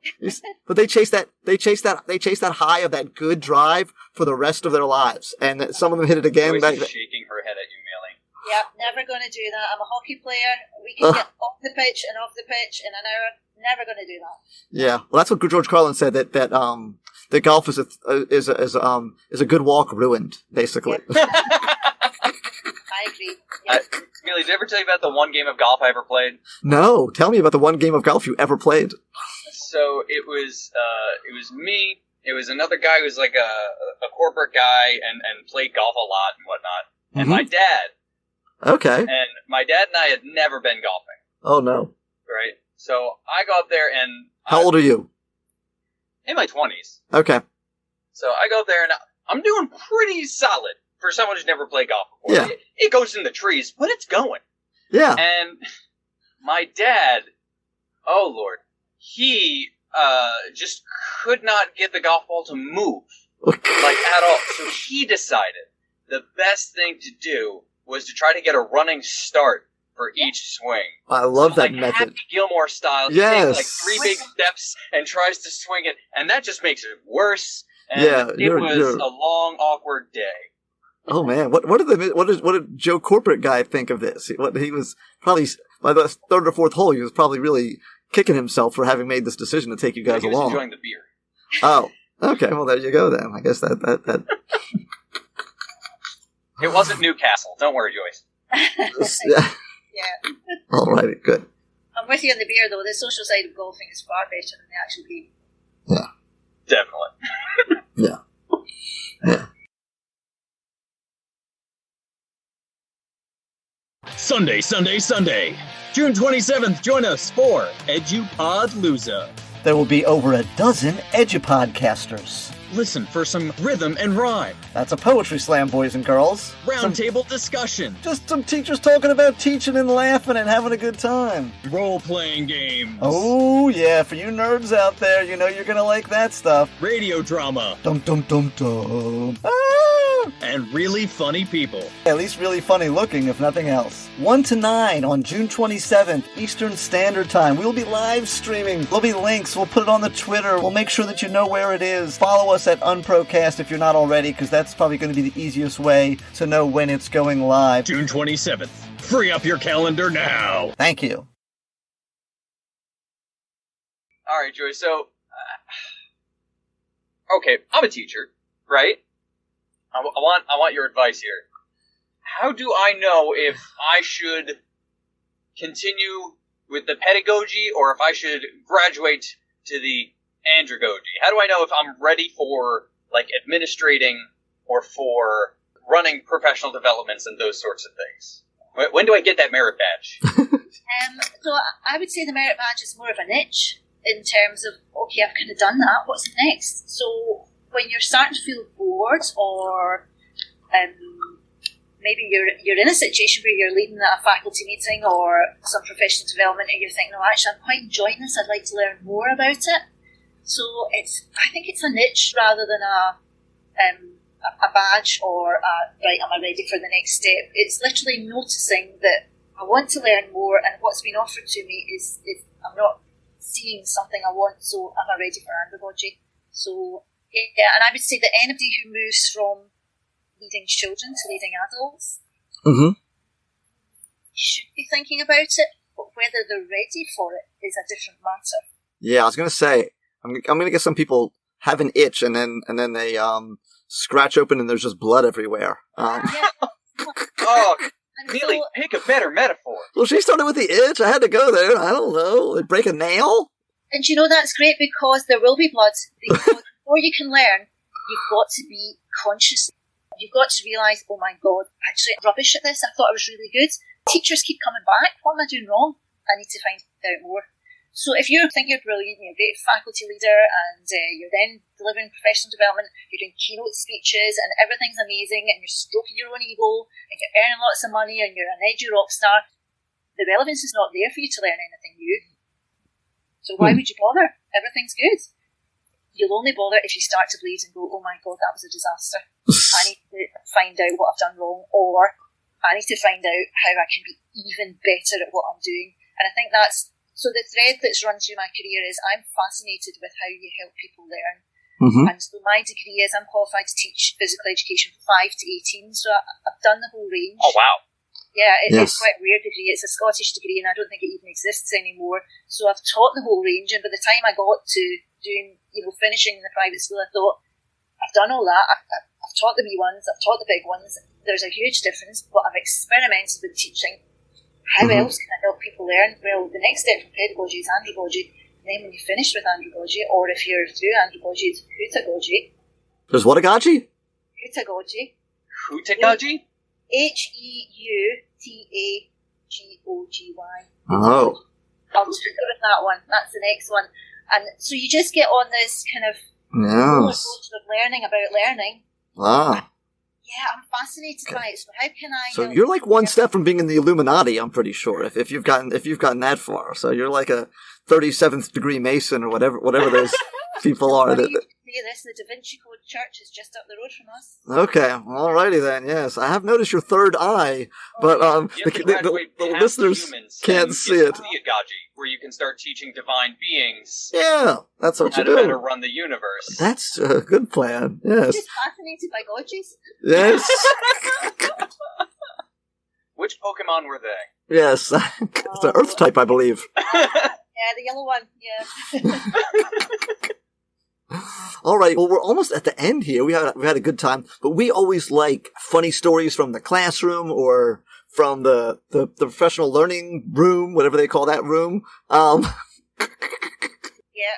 but they chase that high of that good drive for the rest of their lives. And some of them hit it again. Joyce is shaking her head at you, Mealey. Yeah, never going to do that. I'm a hockey player. We can get off the pitch and off the pitch in an hour. Never going to do that. Yeah, well, that's what George Carlin said, that golf is a good walk ruined, basically. Yep. I agree. Yep. Mealey, did I ever tell you about the one game of golf I ever played? No, tell me about the one game of golf you ever played. So it was me. It was another guy who was like a corporate guy and played golf a lot and whatnot. And my dad. Okay. And my dad and I had never been golfing. Oh no. Right. So I go up there and how old are you? In my 20s. Okay. So I go up there and I'm doing pretty solid for someone who's never played golf before. Yeah. It goes in the trees, but it's going. Yeah. And my dad, oh Lord, he just could not get the golf ball to move like at all. So he decided the best thing to do was to try to get a running start for each swing. I love that like method. Happy Gilmore style. Yes. He takes like 3 big steps and tries to swing it, and that just makes it worse. And Yeah, it was a long, awkward day. Oh man, what did Joe Corporate guy think of this? He was probably by the third or fourth hole. He was probably really kicking himself for having made this decision to take you guys he was along. Enjoying the beer. Oh, okay. Well, there you go then. I guess that. It wasn't Newcastle. Don't worry, Joyce. Yeah. Yeah. All righty, good. I'm with you on the beer, though. The social side of golfing is far better than the actual game. Yeah. Definitely. Yeah. Yeah. Sunday. June 27th, join us for EduPodLoza. There will be over a dozen EduPodcasters. Listen for some rhythm and rhyme. That's a poetry slam, boys and girls. Roundtable discussion. Just some teachers talking about teaching and laughing and having a good time. Role-playing games. Oh, yeah, for you nerds out there, you know you're gonna like that stuff. Radio drama. Dum dum dum dum. Ah! And really funny people. At least really funny looking, if nothing else. 1 to 9 on June 27th, Eastern Standard Time. We'll be live streaming. There'll be links. We'll put it on the Twitter. We'll make sure that you know where it is. Follow us at Unprocast if you're not already, because that's probably going to be the easiest way to know when it's going live. June 27th. Free up your calendar now. Thank you. All right, Joyce. So, okay, I'm a teacher, right? I want your advice here. How do I know if I should continue with the pedagogy or if I should graduate to the andragogy? How do I know if I'm ready for like administrating or for running professional developments and those sorts of things? When do I get that merit badge? So I would say the merit badge is more of an itch in terms of, okay, I've kind of done that, what's next? So when you're starting to feel bored or maybe you're in a situation where you're leading a faculty meeting or some professional development and you're thinking, no, actually, I'm quite enjoying this, I'd like to learn more about it. So I think it's a niche rather than a badge or right, am I ready for the next step? It's literally noticing that I want to learn more and what's been offered to me is I'm not seeing something I want, so am I ready for andragogy? So yeah, and I would say that anybody who moves from leading children to leading adults should be thinking about it, but whether they're ready for it is a different matter. Yeah, I was gonna say I'm gonna get some people have an itch and then they scratch open and there's just blood everywhere. Oh, Mealey, pick a better metaphor. Well, she started with the itch. I had to go there. I don't know. Like break a nail. And you know that's great because there will be blood. Because before you can learn, you've got to be conscious. You've got to realise, oh my God, actually I'm rubbish at this. I thought I was really good. Teachers keep coming back. What am I doing wrong? I need to find out more. So if you think you're brilliant, you're a great faculty leader and you're then delivering professional development, you're doing keynote speeches and everything's amazing and you're stroking your own ego and you're earning lots of money and you're an edgy rock star, the relevance is not there for you to learn anything new. So why would you bother? Everything's good. You'll only bother if you start to bleed and go, oh my God, that was a disaster. I need to find out what I've done wrong, or I need to find out how I can be even better at what I'm doing. And I think that's, so the thread that's run through my career is I'm fascinated with how you help people learn. Mm-hmm. And so my degree is I'm qualified to teach physical education from 5 to 18, so I've done the whole range. Oh, wow. Yeah, Yes. it's quite a weird degree. It's a Scottish degree, and I don't think it even exists anymore. So I've taught the whole range, and by the time I got to doing, finishing in the private school, I thought, I've done all that. I've taught the wee ones, I've taught the big ones. There's a huge difference, but I've experimented with teaching. How else can I help people learn? Well, the next step from pedagogy is andragogy. And then when you finish with andragogy, or if you're through andragogy, it's hutagogy. There's what, Agaji? Hutagogy. Hutagogy? Heutagogy. Oh. I'll just go with that one. That's the next one. And so you just get on this kind of roller Yes. coaster of learning about learning. Ah. Yeah, I'm fascinated by it. So how can I? So help you're like one people? step from being in the Illuminati, I'm pretty sure, if you've gotten that far. So you're like a 37th degree Mason or whatever those people are. Funny you should say this. The Da Vinci Code Church is just up the road from us. Okay, alrighty then. Yes, I have noticed your third eye, but You have to the graduate past listeners humans can't and see get it. to Theagogy, where you can start teaching divine beings Yeah, that's what how you to better do. run the universe. That's a good plan. I'm Yes, just fascinated by Godges. yes, Which Pokemon were they? yes. It's an Earth type, I believe. Yeah, the yellow one. Yeah. All right. Well, we're almost at the end here. We had a good time, but we always like funny stories from the classroom or from the professional learning room, whatever they call that room. Yeah,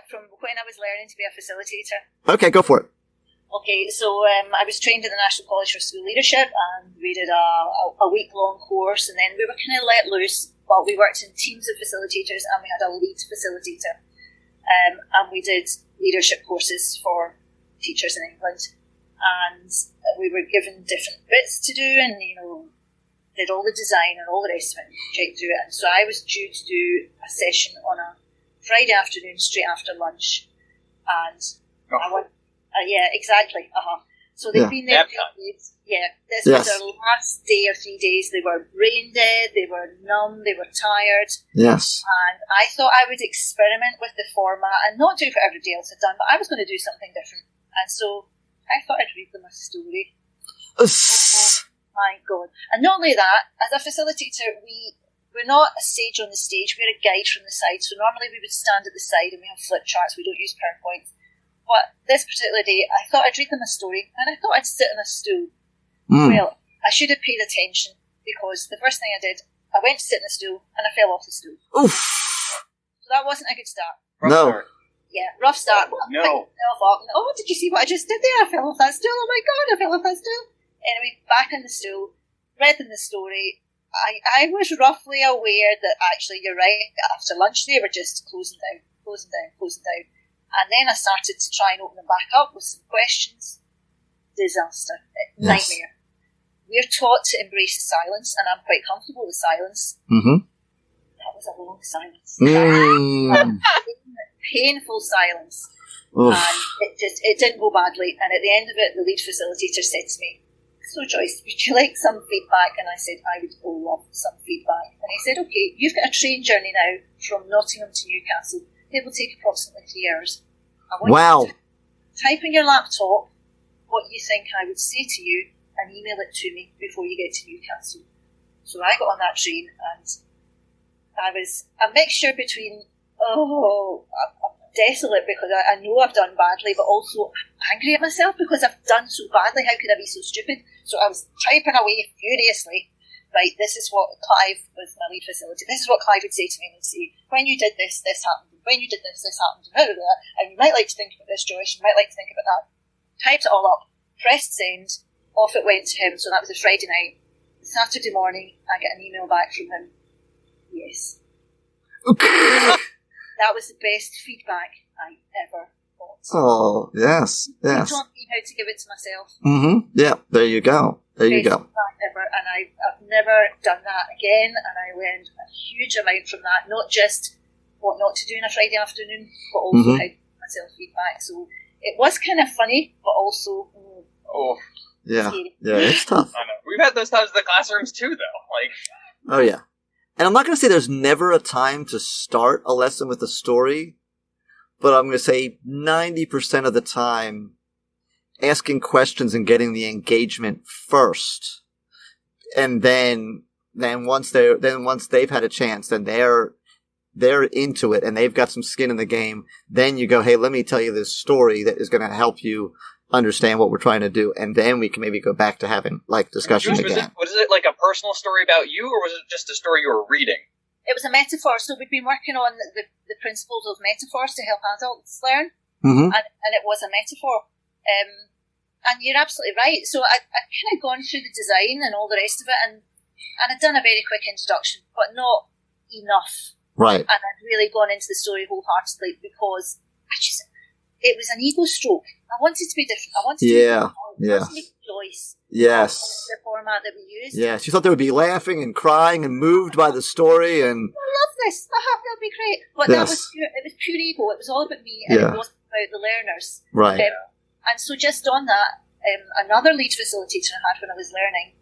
from when I was learning to be a facilitator. Okay, go for it. Okay, so I was trained at the National College for School Leadership, and we did a week-long course, and then we were kind of let loose, but we worked in teams of facilitators, and we had a lead facilitator. And we did leadership courses for teachers in England, and we were given different bits to do, and did all the design and all the rest of it, checked through it. And so I was due to do a session on a Friday afternoon, straight after lunch, and I went. Yeah, exactly. So they've been there 3 days. Yeah, this was their last day or 3 days. They were brain dead. They were numb. They were tired. Yes. And I thought I would experiment with the format and not do what everybody else had done, but I was going to do something different. And so I thought I'd read them a story. Oh my God. And not only that, as a facilitator, we're not a sage on the stage, we're a guide from the side. So normally we would stand at the side and we have flip charts, we don't use PowerPoint. But this particular day, I thought I'd read them a story, and I thought I'd sit on a stool. Well, I should have paid attention, because the first thing I did, I went to sit in the stool, and I fell off the stool. Oof. So that wasn't a good start. No. Yeah, rough start. No. Oh, did you see what I just did there? I fell off that stool. Oh my God, I fell off that stool. Anyway, back on the stool, read them the story. I was roughly aware that actually, you're right, after lunch they were just closing down. And then I started to try and open them back up with some questions. Disaster. Nightmare. We're taught to embrace the silence, and I'm quite comfortable with silence. Mm-hmm. That was a long silence. Mm. Painful silence. Oof. And it didn't go badly. And at the end of it, the lead facilitator said to me, "So Joyce, would you like some feedback?" And I said, "I would love some feedback." And he said, "Okay, you've got a train journey now from Nottingham to Newcastle. It will take approximately 3 hours. I want you to type in your laptop what you think I would say to you and email it to me before you get to Newcastle." So I got on that train, and I was a mixture between, I'm desolate because I know I've done badly, but also angry at myself because I've done so badly. How could I be so stupid? So I was typing away furiously. Right, this is what Clive was my lead facilitator. This is what Clive would say to me. He'd say, "When you did this, this happened. When you did this, this happened." And you might like to think about this, Joyce. You might like to think about that. Typed it all up. Pressed send. Off it went to him. So that was a Friday night. Saturday morning, I get an email back from him. Yes. That was the best feedback I ever got. Oh, yes. They taught me how to give it to myself. Mm-hmm. Yeah, there you go. There you Best go. feedback ever, and I've never done that again, and I learned a huge amount from that, not just what not to do on a Friday afternoon, but also how to give myself feedback. So it was kind of funny, but also Yeah, scary. yeah, it's tough. I know. We've had those times in the classrooms too, though. Like, Oh, yeah. And I'm not going to say there's never a time to start a lesson with a story, but I'm going to say 90% of the time, asking questions and getting the engagement first. And then once they've had a chance, then they're into it and they've got some skin in the game. Then you go, hey, let me tell you this story that is going to help you understand what we're trying to do. And then we can maybe go back to having like discussions again. Was it like a personal story about you, or was it just a story you were reading? It was a metaphor, so we've been working on the principles of metaphors to help adults learn, Mm-hmm. and it was a metaphor. And you're absolutely right. So I'd kind of gone through the design and all the rest of it, and I'd done a very quick introduction, but not enough. Right. And I'd really gone into the story wholeheartedly because it was an ego stroke. I wanted to be different. I wanted to be Joyce. Yes. The format that we used. Yes. You thought they would be laughing and crying and moved by the story and... I love this. That'll be great. But Yes. that was pure ego. It was all about me, and it wasn't about the learners. Right. And so just on that, another lead facilitator I had when I was learning,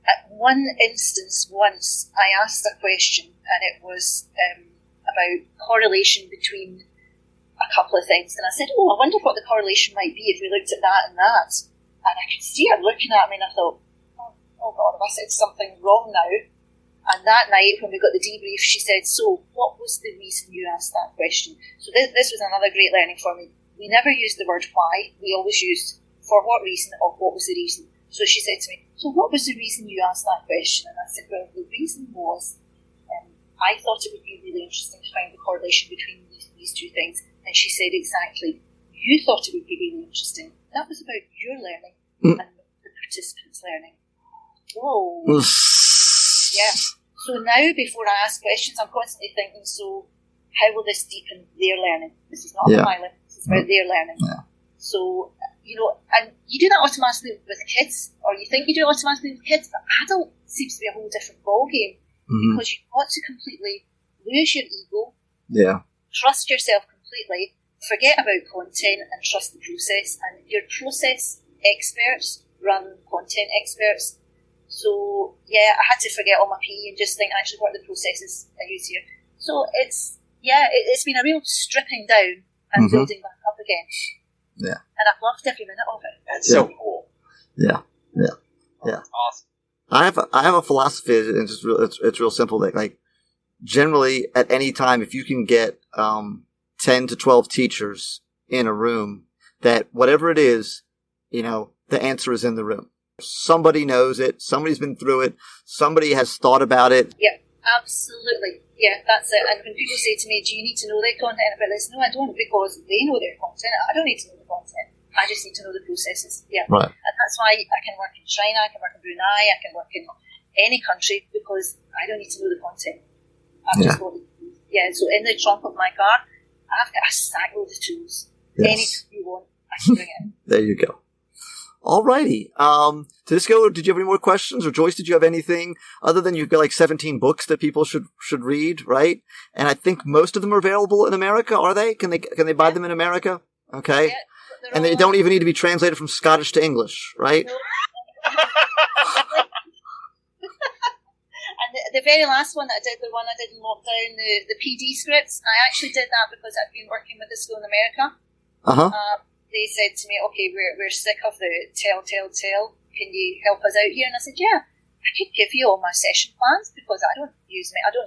at one instance once, I asked a question, and it was about correlation between a couple of things. And I said, I wonder what the correlation might be if we looked at that and that. And I could see her looking at me, and I thought, oh God, have I said something wrong now? And that night, when we got the debrief, she said, so what was the reason you asked that question? So this was another great learning for me. We never used the word why. We always used for what reason or what was the reason. So she said to me, so what was the reason you asked that question? And I said, well, the reason was I thought it would be really interesting to find the correlation between these two things. And she said, exactly, you thought it would be really interesting. That was about your learning and the participants' learning. Whoa. Yeah. So now, before I ask questions, I'm constantly thinking, so how will this deepen their learning? This is not about my learning, this is about their learning. Yeah. So, and you do that automatically with kids, or you think you do it automatically with kids, but adult seems to be a whole different ballgame, because you've got to completely lose your ego, trust yourself completely, forget about content and trust the process, and your process experts run content experts. So I had to forget all my PE and just think actually what are the processes I use here. So it's been a real stripping down and building back up again. Yeah. And I've loved every minute of it. That's so cool. Yeah. Awesome. I have a philosophy, and it's real simple. That like generally at any time, if you can get 10 to 12 teachers in a room, that whatever it is, the answer is in the room. Somebody knows it. Somebody's been through it. Somebody has thought about it. Yeah, absolutely. Yeah, that's it. And when people say to me, do you need to know their content about this? No, I don't, because they know their content. I don't need to know the content. I just need to know the processes. Yeah. Right. And that's why I can work in China, I can work in Brunei, I can work in any country, because I don't need to know the content. I've just got so in the trunk of my car, I've got a stack load of tools. Yes. Any tool you want, I can bring it in. There you go. Alrighty. Tudisco, did you have any more questions? Or Joyce, did you have anything other than you've got like 17 books that people should read, right? And I think most of them are available in America, are they? Can they buy them in America? Okay. Yeah, and they don't even need to be translated from Scottish to English, right? No. And the very last one that I did, the one I did in lockdown, the PD scripts, I actually did that because I've been working with the school in America. They said to me, okay, we're sick of the tell. Can you help us out here? And I said, yeah, I could give you all my session plans because I don't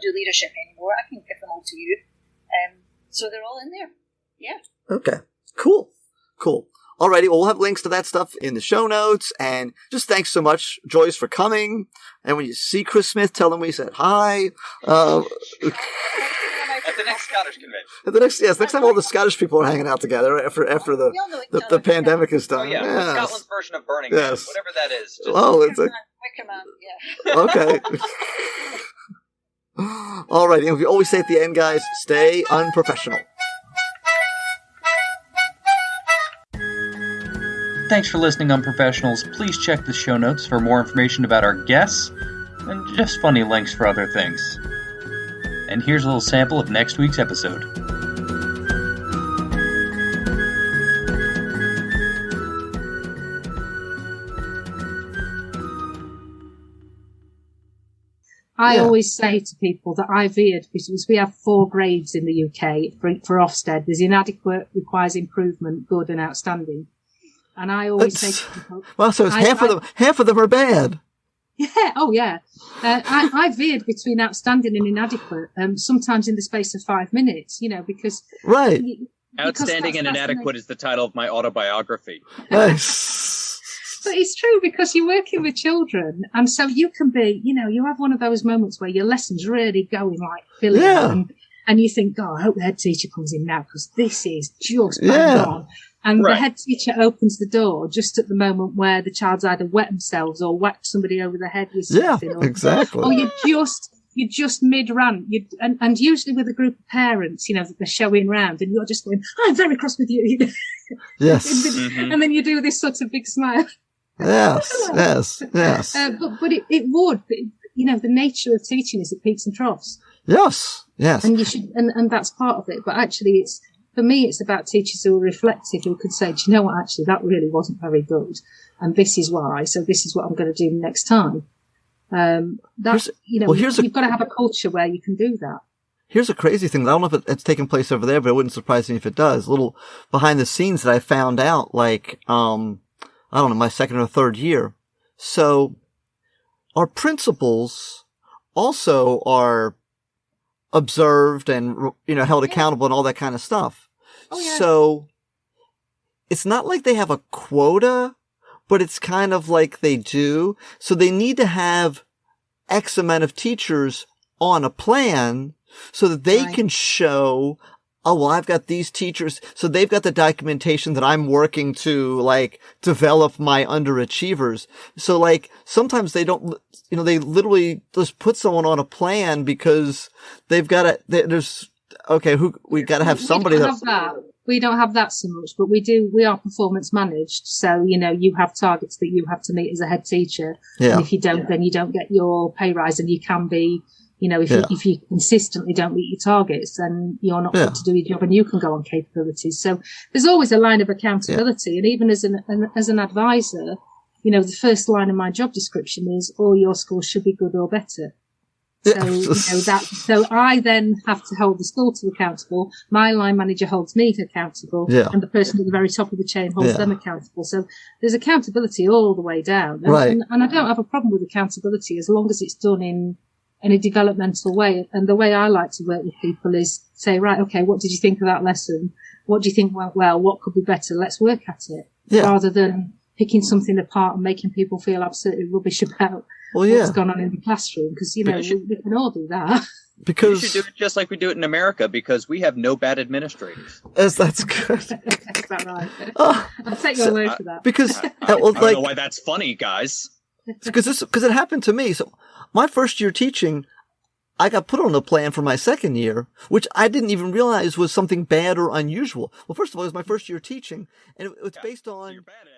do leadership anymore. I can give them all to you. So they're all in there. Yeah. Okay. Cool. Alrighty, well, we'll have links to that stuff in the show notes. And just thanks so much, Joyce, for coming. And when you see Chris Smith, tell him we said hi. At the next Scottish convention. Next time all the Scottish people are hanging out together after the pandemic is done. Oh, yeah. Yes. Scotland's version of Burning Man, whatever that is. It's Wicker Man, okay. All right. And we always say at the end, guys, stay unprofessional. Thanks for listening, Unprofessionals. Please check the show notes for more information about our guests and just funny links for other things. And here's a little sample of next week's episode. I always say to people that I veered because we have 4 grades in the UK for Ofsted. There's inadequate, requires improvement, good, and outstanding. And I always say to people, well, so it's half of them are bad. Yeah. Oh, yeah. I veered between outstanding and inadequate. Sometimes in the space of 5 minutes, because right. Outstanding and inadequate is the title of my autobiography. Nice. But it's true because you're working with children, and so you can be, you have one of those moments where your lesson's really going like filling, and you think, God, I hope the head teacher comes in now because this is just bang on. And the head teacher opens the door just at the moment where the child's either wet themselves or whacked somebody over the head with something. Exactly. Or you're just mid-rant. And usually with a group of parents, that they're showing round, and you're just going, I'm very cross with you. Yes. And then you do this sort of big smile. Yes. But it would, the nature of teaching is it peaks and troughs. Yes. And you should, and that's part of it. But actually, for me, it's about teachers who are reflective, who could say, do you know what, actually, that really wasn't very good. And this is why. So this is what I'm going to do next time. You've got to have a culture where you can do that. Here's a crazy thing. I don't know if it's taking place over there, but it wouldn't surprise me if it does. A little behind the scenes that I found out, I don't know, my second or third year. So our principals also are observed and, held accountable and all that kind of stuff. Oh, yeah. So it's not like they have a quota, but it's kind of like they do. So they need to have X amount of teachers on a plan so that they can show, oh, well, I've got these teachers. So they've got the documentation that I'm working to, develop my underachievers. So, sometimes they don't, they literally just put someone on a plan because they've got we got to have somebody We don't have that so much, but we are performance managed. So, you have targets that you have to meet as a head teacher. Yeah. And if you don't, then you don't get your pay rise, and you can be, if you consistently don't meet your targets, then you're not fit to do your job, and you can go on capabilities. So there's always a line of accountability. And even as an advisor, the first line of my job description is all your scores should be good or better. So, so I then have to hold the school to accountable. My line manager holds me accountable, and the person at the very top of the chain holds them accountable. So there's accountability all the way down. And I don't have a problem with accountability as long as it's done in a developmental way. And the way I like to work with people is say, right, okay, what did you think of that lesson? What do you think went well? What could be better? Let's work at it. Rather than picking something apart and making people feel absolutely rubbish about what's gone on in the classroom. Because, we can all do that. Because you should do it just like we do it in America, because we have no bad administrators. That's good. Is that right? I'll take your word for that. Because I don't know why that's funny, guys. Because it happened to me. So my first year teaching, I got put on a plan for my second year, which I didn't even realize was something bad or unusual. Well, first of all, it was my first year teaching, and it was based on. So you're bad at it.